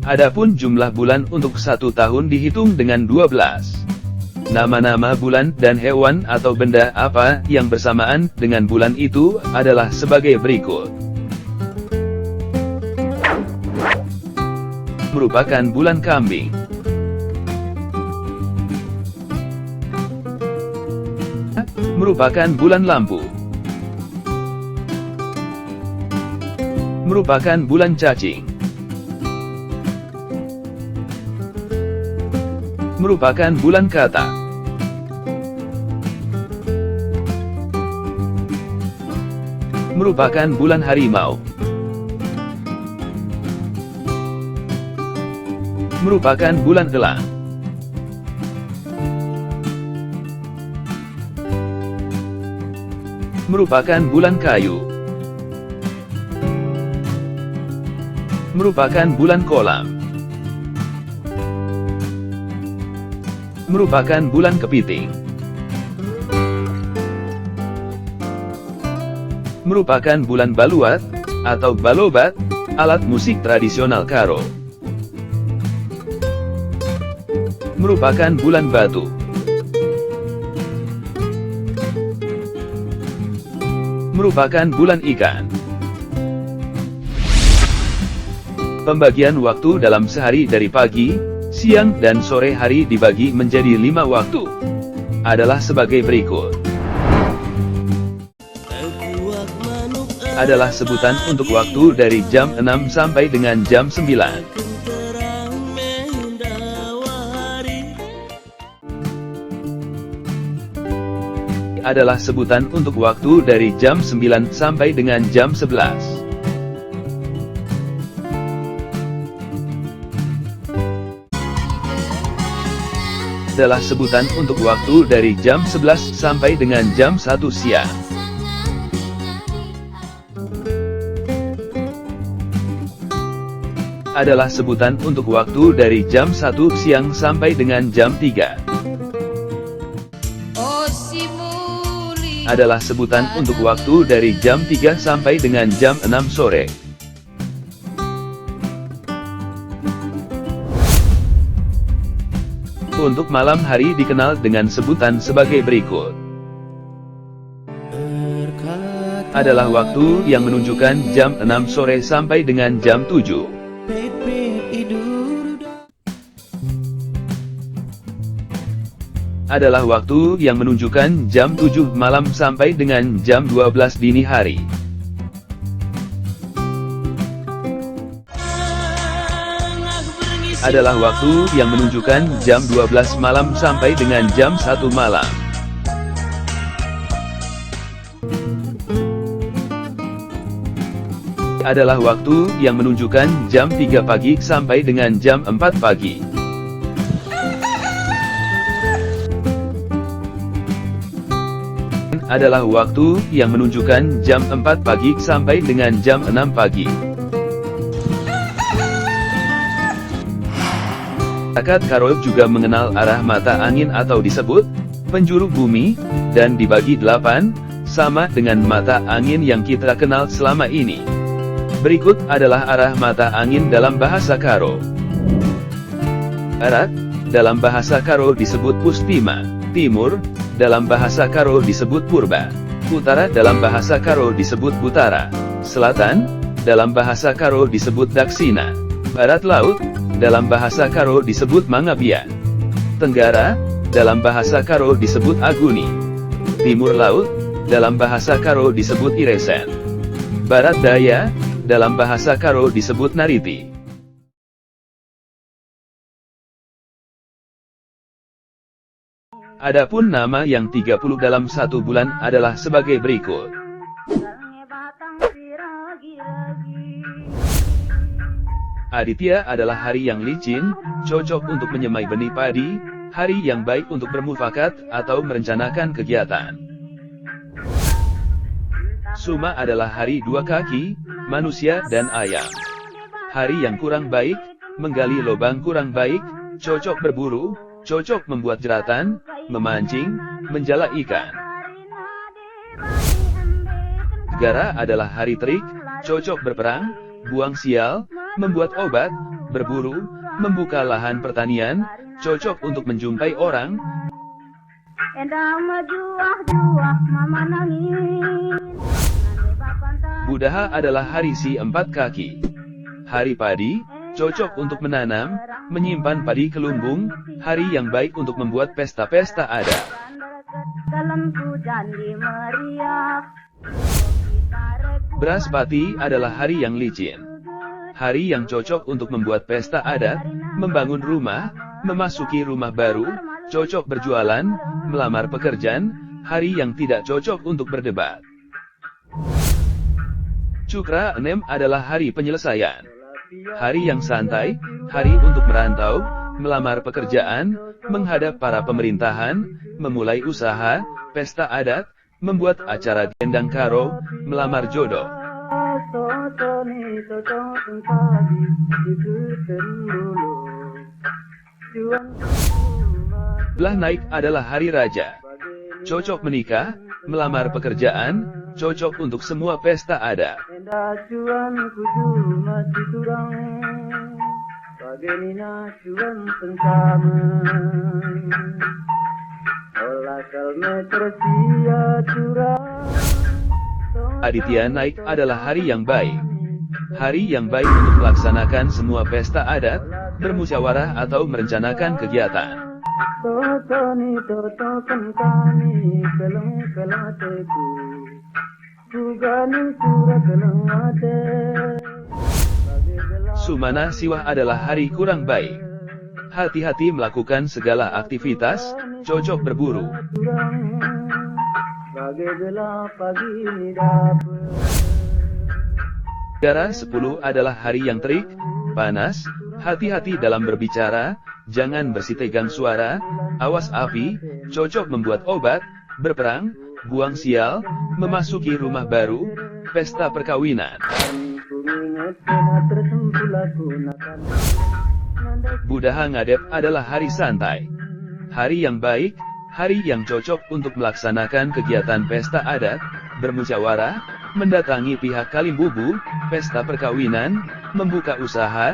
Adapun jumlah bulan untuk satu tahun dihitung dengan 12. Nama-nama bulan dan hewan atau benda apa yang bersamaan dengan bulan itu adalah sebagai berikut. Merupakan bulan kambing. Merupakan bulan lampu. Merupakan bulan cacing. Merupakan bulan katak. Merupakan bulan harimau. Merupakan bulan elang. Merupakan bulan kayu. Merupakan bulan kolam. Merupakan bulan kepiting. Merupakan bulan baluat, atau balobat, alat musik tradisional Karo. Merupakan bulan batu. Merupakan bulan ikan. Pembagian waktu dalam sehari dari pagi, siang dan sore hari dibagi menjadi 5 waktu. Adalah sebagai berikut. Adalah sebutan untuk waktu dari jam 6 sampai dengan jam 9. Adalah sebutan untuk waktu dari jam 9 sampai dengan jam 11. Adalah sebutan untuk waktu dari jam 11 sampai dengan jam 1 siang. Adalah sebutan untuk waktu dari jam 1 siang sampai dengan jam 3. Adalah sebutan untuk waktu dari jam 3 sampai dengan jam 6 sore. Untuk malam hari dikenal dengan sebutan sebagai berikut. Adalah waktu yang menunjukkan jam 6 sore sampai dengan jam 7. Adalah waktu yang menunjukkan jam 7 malam sampai dengan jam 12 dini hari. Adalah waktu yang menunjukkan jam 12 malam sampai dengan jam 1 malam. Adalah waktu yang menunjukkan jam 3 pagi sampai dengan jam 4 pagi. Adalah waktu yang menunjukkan jam 4 pagi sampai dengan jam 6 pagi. Masyarakat Karo juga mengenal arah mata angin atau disebut penjuru bumi, dan dibagi 8, sama dengan mata angin yang kita kenal selama ini. Berikut adalah arah mata angin dalam bahasa Karo. Barat, dalam bahasa Karo disebut Pustima. Timur, dalam bahasa Karo disebut Purba. Utara dalam bahasa Karo disebut Butara. Selatan, dalam bahasa Karo disebut Daksina. Barat laut, dalam bahasa Karo disebut Mangapia. Tenggara, dalam bahasa Karo disebut Aguni. Timur laut, dalam bahasa Karo disebut Iresen. Barat daya, dalam bahasa Karo disebut Nariti. Adapun nama yang 30 dalam satu bulan adalah sebagai berikut. Aditya adalah hari yang licin, cocok untuk menyemai benih padi, hari yang baik untuk bermufakat atau merencanakan kegiatan. Suma adalah hari dua kaki, manusia dan ayam. Hari yang kurang baik, menggali lubang kurang baik, cocok berburu, cocok membuat jeratan, memancing, menjala ikan. Gara adalah hari terik, cocok berperang, buang sial, membuat obat, berburu, membuka lahan pertanian, cocok untuk menjumpai orang. Budaha adalah hari si 4 kaki. Hari padi, cocok untuk menanam, menyimpan padi ke lumbung, hari yang baik untuk membuat pesta-pesta adat. Braspati adalah hari yang licin. Hari yang cocok untuk membuat pesta adat, membangun rumah, memasuki rumah baru, cocok berjualan, melamar pekerjaan, hari yang tidak cocok untuk berdebat. Cukra 6 adalah hari penyelesaian. Hari yang santai, hari untuk merantau, melamar pekerjaan, menghadap para pemerintahan, memulai usaha, pesta adat, membuat acara gendang karo, melamar jodoh. Belah naik adalah hari raja. Cocok menikah, melamar pekerjaan, cocok untuk semua pesta adat. Aditya naik adalah hari yang baik. Hari yang baik untuk melaksanakan semua pesta adat, bermusyawarah atau merencanakan kegiatan. Sumana Siwah adalah hari kurang baik. Hati-hati melakukan segala aktivitas, cocok berburu. Gara 10 adalah hari yang terik, panas, hati-hati dalam berbicara, jangan bersitegang suara, awas api, cocok membuat obat, berperang, buang sial, memasuki rumah baru, pesta perkawinan. Budaha Ngadep adalah hari santai. Hari yang baik, hari yang cocok untuk melaksanakan kegiatan pesta adat, bermusyawarah, mendatangi pihak Kalimbubu, pesta perkawinan, membuka usaha.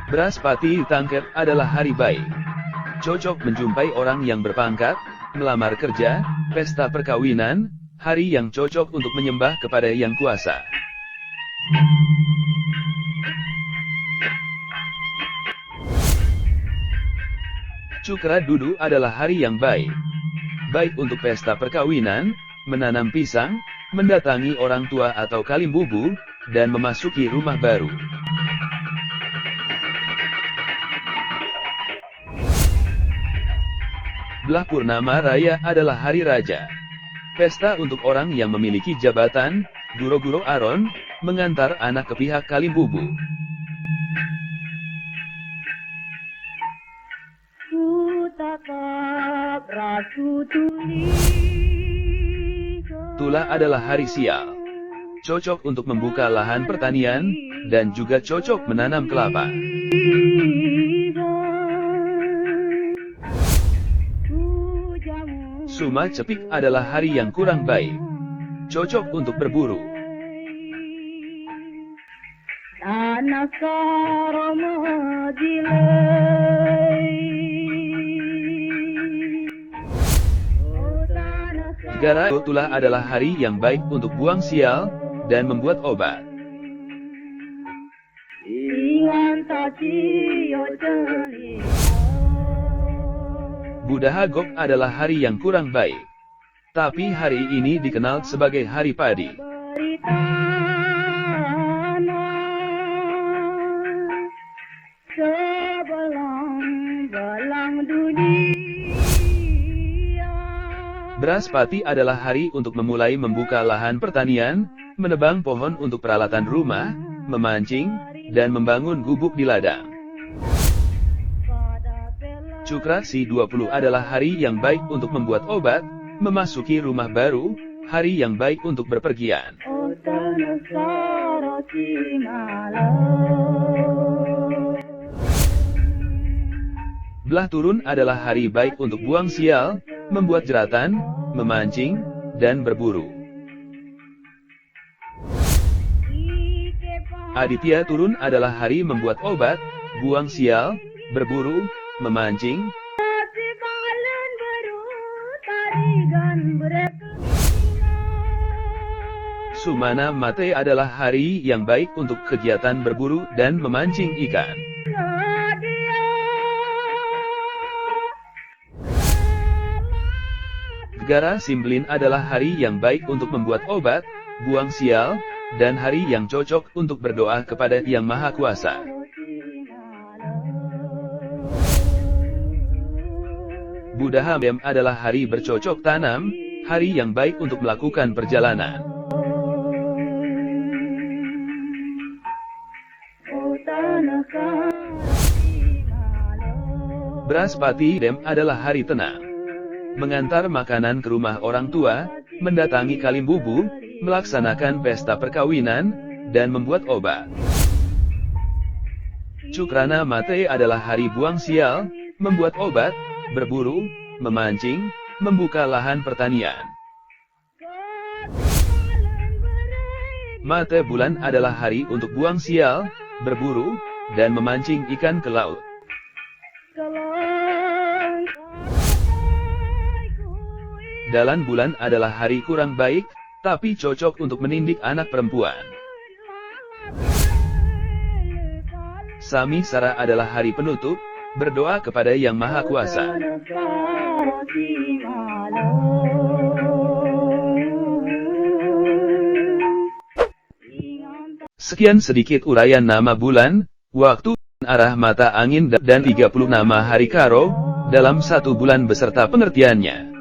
Braspati Tangkep adalah hari baik. Cocok menjumpai orang yang berpangkat, melamar kerja, pesta perkawinan, hari yang cocok untuk menyembah kepada Yang Kuasa. Cukra Dudu adalah hari yang baik. Baik untuk pesta perkawinan, menanam pisang, mendatangi orang tua atau Kalimbubu, dan memasuki rumah baru. Belah Purnama Raya adalah hari raja. Pesta untuk orang yang memiliki jabatan, guro-guro aron, mengantar anak ke pihak Kalimbubu. Tula adalah hari sial. Cocok untuk membuka lahan pertanian, dan juga cocok menanam kelapa. Suma Cepik adalah hari yang kurang baik. Cocok untuk berburu. Gara Tula adalah hari yang baik untuk buang sial, dan membuat obat. Budaha Gok adalah hari yang kurang baik. Tapi hari ini dikenal sebagai hari padi. Braspati adalah hari untuk memulai membuka lahan pertanian, menebang pohon untuk peralatan rumah, memancing, dan membangun gubuk di ladang. Cukra Si 20 adalah hari yang baik untuk membuat obat, memasuki rumah baru, hari yang baik untuk berpergian. Belah Turun adalah hari baik untuk buang sial, membuat jeratan, memancing, dan berburu. Aditya turun adalah hari membuat obat, buang sial, berburu, memancing. Sumana Mate adalah hari yang baik untuk kegiatan berburu dan memancing ikan. Gara Simblin adalah hari yang baik untuk membuat obat, buang sial, dan hari yang cocok untuk berdoa kepada Yang Maha Kuasa. Budahamem adalah hari bercocok tanam, hari yang baik untuk melakukan perjalanan. Brahaspati Dem adalah hari tenang. Mengantar makanan ke rumah orang tua, mendatangi Kalimbubu, melaksanakan pesta perkawinan, dan membuat obat. Cukrana Mate adalah hari buang sial, membuat obat, berburu, memancing, membuka lahan pertanian. Mate Bulan adalah hari untuk buang sial, berburu, dan memancing ikan ke laut. Dalan Bulan adalah hari kurang baik, tapi cocok untuk menindik anak perempuan. Sami Sara adalah hari penutup, berdoa kepada Yang Maha Kuasa. Sekian sedikit uraian nama bulan, waktu, arah mata angin dan 30 nama hari Karo, dalam satu bulan beserta pengertiannya.